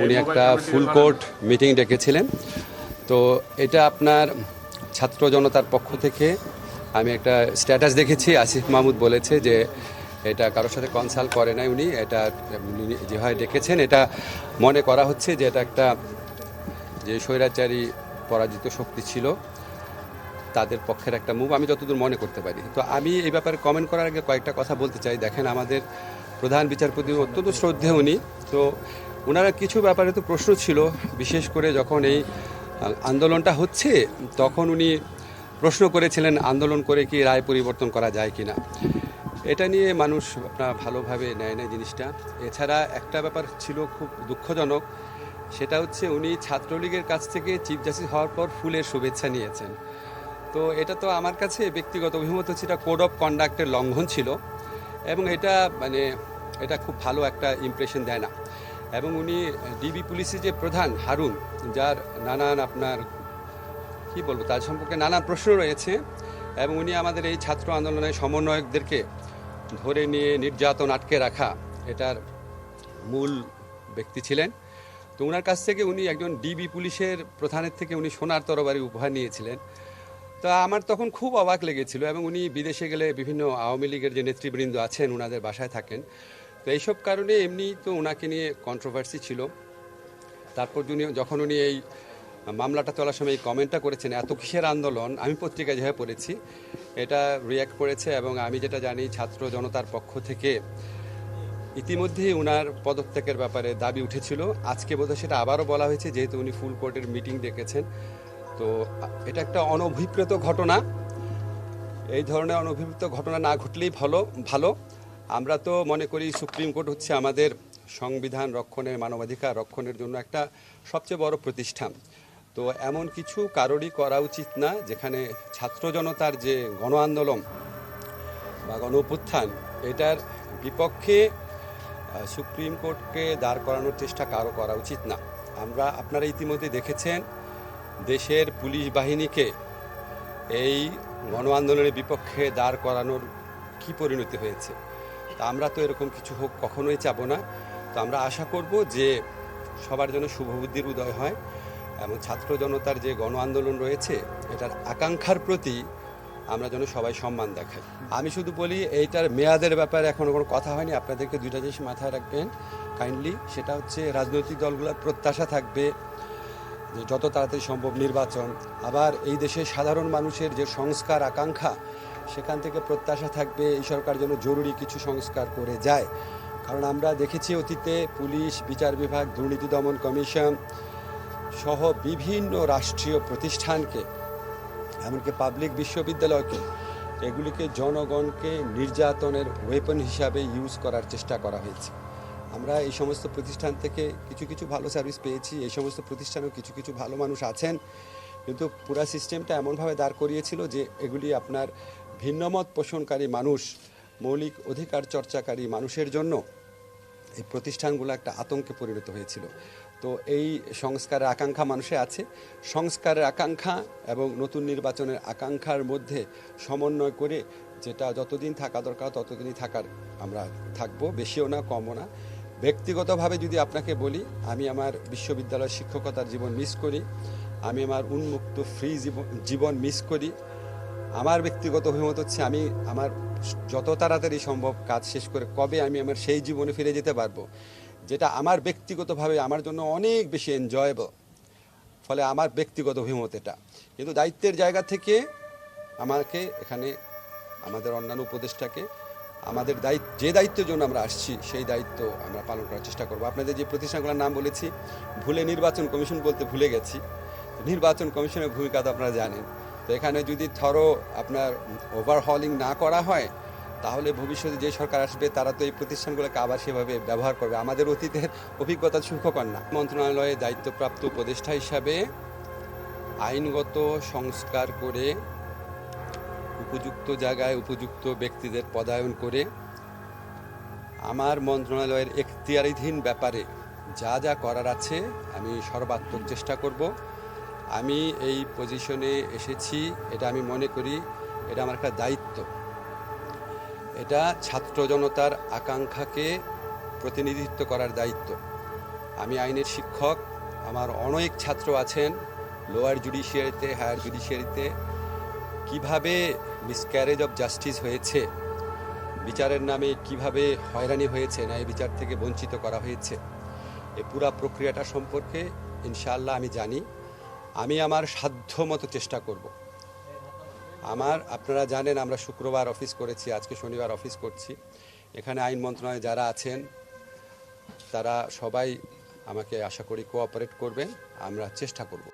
উনি একটা ফুল court meeting ডেকেছিলেন। তো এটা আপনার ছাত্র জনতার পক্ষ থেকে আমি একটা স্ট্যাটাস দেখেছি, আসিফ মাহমুদ বলেছে যে এটা কারোর সাথে কনসাল্ট করে নাই উনি, এটা যেভাবে ডেকেছেন এটা মনে করা হচ্ছে যে এটা একটা যে স্বৈরাচারী পরাজিত শক্তি ছিল তাদের পক্ষের একটা মুভ, আমি যতদূর মনে করতে পারি। তো আমি এই ব্যাপারে কমেন্ট করার আগে কয়েকটা কথা বলতে চাই। দেখেন, আমাদের প্রধান বিচারপতি অত্যন্ত শ্রদ্ধেয় উনি, তো ওনারা কিছু ব্যাপারে তো প্রশ্ন ছিল, বিশেষ করে যখন এই আন্দোলনটা হচ্ছে তখন উনি প্রশ্ন করেছিলেন আন্দোলন করে কি রায় পরিবর্তন করা যায় কি না। এটা নিয়ে মানুষ আপনার ভালোভাবে নেয় না জিনিসটা। এছাড়া একটা ব্যাপার ছিল খুব দুঃখজনক, সেটা হচ্ছে উনি ছাত্রলীগের কাছ থেকে চিফ জাস্টিস হওয়ার পর ফুলের শুভেচ্ছা নিয়েছেন। তো এটা তো আমার কাছে ব্যক্তিগত অভিমত হচ্ছে এটা কোড অফ কন্ডাক্টের লঙ্ঘন ছিল, এবং এটা এটা খুব ভালো একটা ইমপ্রেশন দেয় না। এবং উনি ডিবি পুলিশের যে প্রধান হারুন, যার নানান আপনার কি বলবো তার সম্পর্কে নানান প্রশ্ন রয়েছে, এবং উনি আমাদের এই ছাত্র আন্দোলনের সমন্বয়কদেরকে ধরে নিয়ে নির্যাতন আটকে রাখা এটার মূল ব্যক্তি ছিলেন। তো ওনার কাছ থেকে উনি একজন ডিবি পুলিশের প্রধানের থেকে উনি সোনার তরবারি উপহার নিয়েছিলেন। তা আমার তখন খুব অবাক লেগেছিল, এবং উনি বিদেশে গেলে বিভিন্ন আওয়ামী লীগের যে নেতৃবৃন্দ আছেন ওনাদের বাসায় থাকেন। তো এইসব কারণে এমনি তো ওনাকে নিয়ে কন্ট্রোভার্সি ছিল। তারপর যখন উনি এই মামলাটা চলার সময় এই কমেন্টটা করেছেন এত কিসের আন্দোলন, আমি পত্রিকায় যেভাবে পড়েছি এটা রিয়্যাক্ট করেছে, এবং আমি যেটা জানি ছাত্র জনতার পক্ষ থেকে ইতিমধ্যেই ওনার পদত্যাগের ব্যাপারে দাবি উঠেছিল। আজকে বোধহয় সেটা আবারও বলা হয়েছে, যেহেতু উনি ফুল কোর্টের মিটিং ডেকেছেন। তো এটা একটা অনভিপ্রেত ঘটনা, এই ধরনের অনভিপ্রেত ঘটনা না ঘটলেই ভালো। আমরা তো মনে করি সুপ্রিম কোর্ট হচ্ছে আমাদের সংবিধান রক্ষণের, মানবাধিকার রক্ষণের জন্য একটা সবচেয়ে বড় প্রতিষ্ঠান। তো এমন কিছু কারোরই করা উচিত না যেখানে ছাত্র জনতার যে গণ আন্দোলন বা গণ অভ্যুত্থান এটার বিপক্ষে সুপ্রিম কোর্টকে দাঁড় করানোর চেষ্টা কারো করা উচিত না। আপনারা ইতিমধ্যে দেখেছেন দেশের পুলিশ বাহিনীকে এই গণ আন্দোলনের বিপক্ষে দাঁড় করানোর কী পরিণতি হয়েছে। তা আমরা তো এরকম কিছু হোক কখনোই চাবো না। তো আমরা আশা করব যে সবার জন্য শুভবুদ্ধির উদয় হয়, এবং ছাত্র জনতার যে গণ আন্দোলন রয়েছে এটার আকাঙ্ক্ষার প্রতি আমরা যেন সবাই সম্মান দেখাই। আমি শুধু বলি এইটার মেয়াদের ব্যাপারে এখনও কোনো কথা হয়নি। আপনাদেরকে দুইটা জিনিস মাথায় রাখবেন কাইন্ডলি, সেটা হচ্ছে রাজনৈতিক দলগুলোর প্রত্যাশা থাকবে যে যত তাড়াতাড়ি সম্ভব নির্বাচন, আবার এই দেশের সাধারণ মানুষের যে সংস্কার আকাঙ্ক্ষা সেখান থেকে প্রত্যাশা থাকবে এই সরকার যেন জরুরি কিছু সংস্কার করে যায়। কারণ আমরা দেখেছি অতীতে পুলিশ, বিচার বিভাগ, দুর্নীতি দমন কমিশন সহ বিভিন্ন রাষ্ট্রীয় প্রতিষ্ঠানকে, এমনকি পাবলিক বিশ্ববিদ্যালয়কে, এগুলিকে জনগণকে নির্যাতনের ওয়েপন হিসাবে ইউজ করার চেষ্টা করা হয়েছে। আমরা এই সমস্ত প্রতিষ্ঠান থেকে কিছু কিছু ভালো সার্ভিস পেয়েছি, এই সমস্ত প্রতিষ্ঠানেও কিছু কিছু ভালো মানুষ আছেন, কিন্তু পুরা সিস্টেমটা এমনভাবে দাঁড় করিয়েছিল যে এগুলি আপনার ভিন্নমত পোষণকারী মানুষ, মৌলিক অধিকার চর্চাকারী মানুষের জন্য এই প্রতিষ্ঠানগুলো একটা আতঙ্কে পরিণত হয়েছিল। তো এই সংস্কারের আকাঙ্ক্ষা মানুষে আছে, সংস্কারের আকাঙ্ক্ষা এবং নতুন নির্বাচনের আকাঙ্ক্ষার মধ্যে সমন্বয় করে যেটা যতদিন থাকা দরকার ততদিনই আমরা থাকবো, বেশিও না কমও না। ব্যক্তিগতভাবে যদি আপনাকে বলি, আমি আমার বিশ্ববিদ্যালয় শিক্ষকতার জীবন মিস করি, আমি আমার উন্মুক্ত ফ্রি জীবন মিস করি। আমার ব্যক্তিগত অভিমত হচ্ছে আমি আমার যত তাড়াতাড়ি সম্ভব কাজ শেষ করে কবে আমি আমার সেই জীবনে ফিরে যেতে পারবো যেটা আমার ব্যক্তিগতভাবে আমার জন্য অনেক বেশি এনজয়েবল। ফলে আমার ব্যক্তিগত অভিমত এটা, কিন্তু দায়িত্বের জায়গা থেকে আমাকে এখানে আমাদের অন্যান্য উপদেষ্টাকে আমাদের যে দায়িত্বের জন্য আমরা আসছি সেই দায়িত্ব আমরা পালন করার চেষ্টা করবো। আপনাদের যে প্রতিষ্ঠানগুলোর নাম বলেছি, ভুলে নির্বাচন কমিশন বলতে ভুলে গেছি। নির্বাচন কমিশনের ভূমিকা তো আপনারা জানেন। তো এখানে যদি আপনার ওভারহলিং না করা হয় তাহলে ভবিষ্যতে যে সরকার আসবে তারা তো এই প্রতিষ্ঠানগুলোকে আবার সেভাবে ব্যবহার করবে। আমাদের অতীতের অভিজ্ঞতা সুখকর না। মন্ত্রণালয়ে দায়িত্বপ্রাপ্ত উপদেষ্টা হিসাবে আইনগত সংস্কার করে উপযুক্ত জায়গায় উপযুক্ত ব্যক্তিদের পদায়ন করে আমার মন্ত্রণালয়ের এখতিয়ারাধীন ব্যাপারে যা যা করার আছে আমি সর্বাত্মক চেষ্টা করব। আমি এই পজিশনে এসেছি, এটা আমি মনে করি এটা আমার একটা দায়িত্ব। এটা ছাত্র জনতার আকাঙ্ক্ষাকে প্রতিনিধিত্ব করার দায়িত্ব। আমি আইনের শিক্ষক, আমার অনেক ছাত্র আছেন লোয়ার জুডিশিয়ারিতে, হায়ার জুডিশিয়ারিতে। কিভাবে মিসক্যারেজ অফ জাস্টিস হয়েছে, বিচারের নামে কিভাবে হয়রানি হয়েছে, ন্যায় বিচার থেকে বঞ্চিত করা হয়েছে, এই পুরা প্রক্রিয়াটা সম্পর্কে ইনশাআল্লাহ আমি জানি। আমি আমার সাধ্য মতো চেষ্টা করব। আপনারা জানেন আমরা শুক্রবার অফিস করেছি, আজকে শনিবার অফিস করছি। এখানে আইন মন্ত্রণালয়ে যারা আছেন তারা সবাই আমাকে আশা করি কোঅপারেট করবেন, আমরা চেষ্টা করব।